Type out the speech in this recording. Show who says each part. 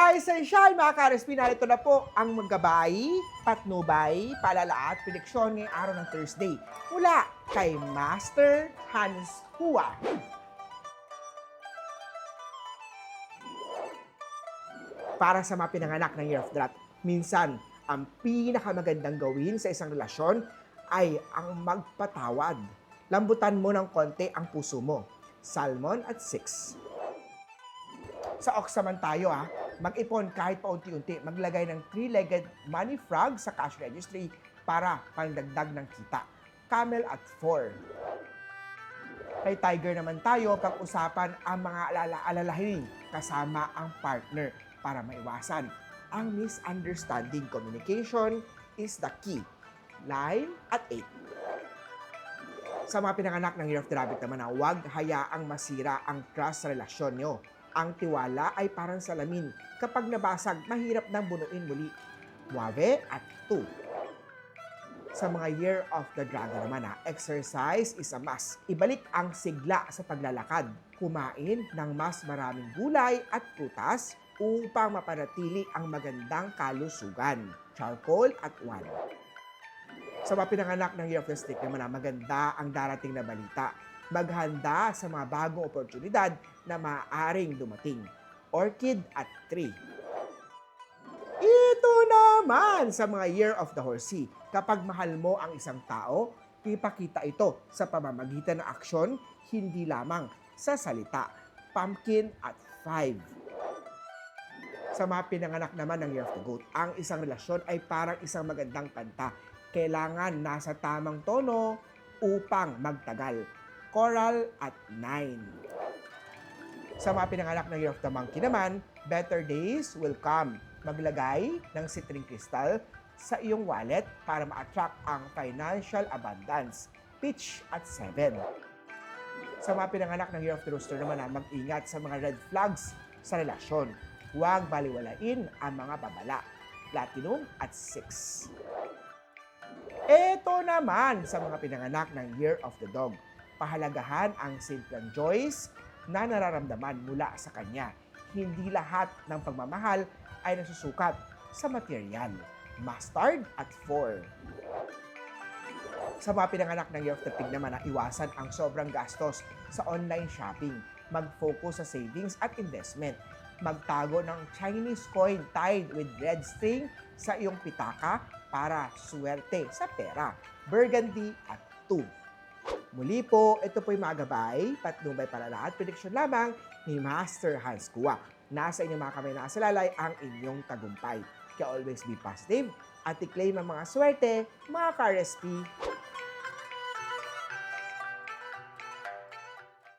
Speaker 1: Rise and shine mga ka-RSP, narito na po ang maggabay, patnubay, paalala at prediksyon ngayong araw ng Thursday mula kay Master Hans Hua. Para sa mga pinanganak ng Year of the Rat, minsan ang pinakamagandang gawin sa isang relasyon ay ang magpatawad. Lambutan mo ng konti ang puso mo. Salmon at 6. Sa Ox naman tayo mag-ipon kahit paunti-unti, maglagay ng 3-legged money frog sa cash registry para pangdagdag ng kita. Camel at 4. Kay Tiger naman tayo, pag-usapan ang mga alalahanin kasama ang partner para maiwasan ang misunderstanding. Communication is the key. 9 at 8. Sa mga pinanganak ng Year of the Rabbit naman huwag hayaang masira ang trust sa relasyon nyo. Ang tiwala ay parang salamin. Kapag nabasag, mahirap nang bunuin muli. 9 at 2. Sa mga Year of the Dragon naman exercise is a must. Ibalik ang sigla sa paglalakad. Kumain ng mas maraming gulay at prutas upang mapanatili ang magandang kalusugan. Charcoal at 1. Sa mga pinanganak ng Year of the Snake naman maganda ang darating na balita. Maghanda sa mga bagong oportunidad na maaaring dumating. Orchid at 3. Ito naman sa mga Year of the Horsey. Kapag mahal mo ang isang tao, ipakita ito sa pamamagitan ng aksyon, hindi lamang sa salita. Pumpkin at 5. Sa mga pinanganak naman ng Year of the Goat, ang isang relasyon ay parang isang magandang kanta. Kailangan nasa tamang tono upang magtagal. Coral at 9. Sa mga pinanganak ng Year of the Monkey naman, better days will come. Maglagay ng citrin crystal sa iyong wallet para ma-attract ang financial abundance. Peach at 7. Sa mga pinanganak ng Year of the Rooster naman mag-ingat sa mga red flags sa relasyon. Huwag baliwalain ang mga babala. Platinum at 6. Ito naman sa mga pinanganak ng Year of the Dog. Pahalagahan ang simpleng joys na nararamdaman mula sa kanya. Hindi lahat ng pagmamahal ay nasusukat sa material. Mustard at 4. Sa mga pinanganak ng Year of the Pig naman iwasan ang sobrang gastos sa online shopping. Mag-focus sa savings at investment. Magtago ng Chinese coin tied with red string sa iyong pitaka para swerte sa pera. Burgundy at 2. Muli po, ito po'y magabay, patnubay para lahat, prediksyon lamang ni Master Hans Hua. Nasa inyong mga kamay na salalay ang inyong tagumpay. Kaya always be positive at i-claim ang mga swerte, mga ka-RSP.